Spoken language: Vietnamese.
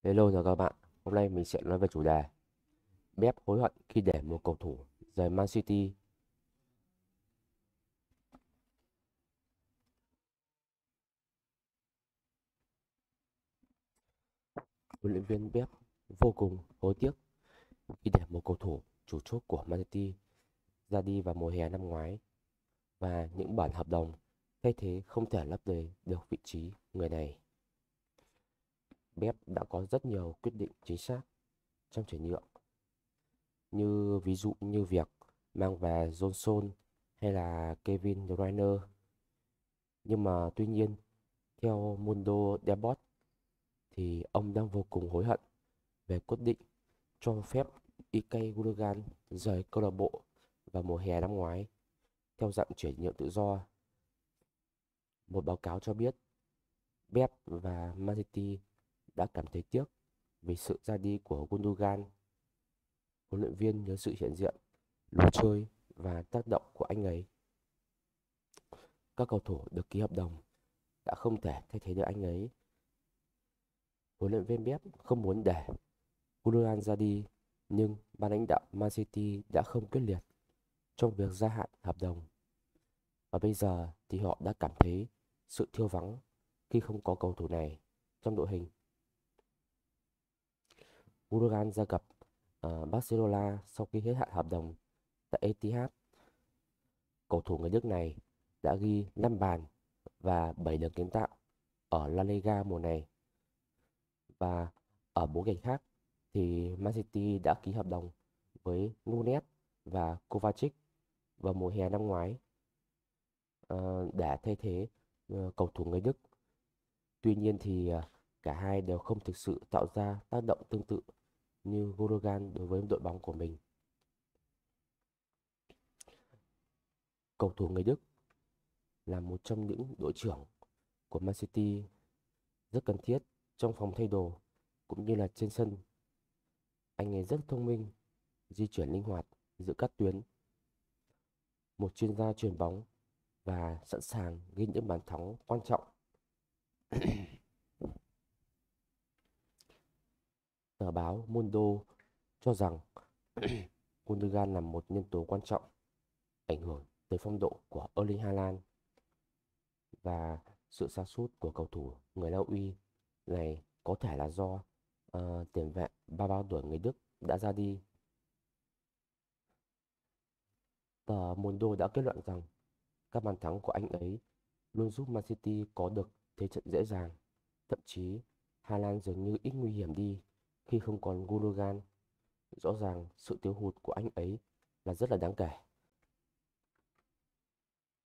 Hello chào các bạn, hôm nay mình sẽ nói về chủ đề Pep hối hận khi để một cầu thủ rời Man City. Huấn luyện viên Pep vô cùng hối tiếc khi để một cầu thủ chủ chốt của Man City ra đi vào mùa hè năm ngoái và những bản hợp đồng thay thế không thể lấp đầy được vị trí người này. Pep đã có rất nhiều quyết định chính xác trong chuyển nhượng, như ví dụ như việc mang về Johnson hay là Kevin De Bruyne. Nhưng mà tuy nhiên, theo Mundo Deportes thì ông đang vô cùng hối hận về quyết định cho phép Ilkay Gundogan rời câu lạc bộ vào mùa hè năm ngoái theo dạng chuyển nhượng tự do. Một báo cáo cho biết Pep và Man City đã cảm thấy tiếc vì sự ra đi của Gundogan. Huấn luyện viên nhớ sự hiện diện, lối chơi và tác động của anh ấy. Các cầu thủ được ký hợp đồng đã không thể thay thế được anh ấy. Huấn luyện viên Pep không muốn để Gundogan ra đi, nhưng ban lãnh đạo Man City đã không quyết liệt trong việc gia hạn hợp đồng. Và bây giờ thì họ đã cảm thấy sự thiếu vắng khi không có cầu thủ này trong đội hình. Gundogan gia nhập Barcelona sau khi hết hạn hợp đồng tại Etihad. Cầu thủ người Đức này đã ghi 5 bàn và 7 đường kiến tạo ở La Liga mùa này. Và ở bối cảnh khác thì Man City đã ký hợp đồng với Nunez và Kovacic vào mùa hè năm ngoái để thay thế cầu thủ người Đức. Tuy nhiên thì cả hai đều không thực sự tạo ra tác động tương tự như Gundogan đối với đội bóng của mình. Cầu thủ người Đức là một trong những đội trưởng của Man City rất cần thiết trong phòng thay đồ cũng như là trên sân. Anh ấy rất thông minh, di chuyển linh hoạt giữa các tuyến, một chuyên gia chuyền bóng và sẵn sàng ghi những bàn thắng quan trọng. Tờ báo Mundo cho rằng Gundogan là một nhân tố quan trọng ảnh hưởng tới phong độ của Erling Haaland, và sự sa sút của cầu thủ người Na Uy này có thể là do tiền vệ 33 tuổi người Đức đã ra đi. Tờ Mundo đã kết luận rằng các bàn thắng của anh ấy luôn giúp Man City có được thế trận dễ dàng. Thậm chí Haaland dường như ít nguy hiểm đi khi không còn Gundogan. Rõ ràng sự thiếu hụt của anh ấy là rất là đáng kể.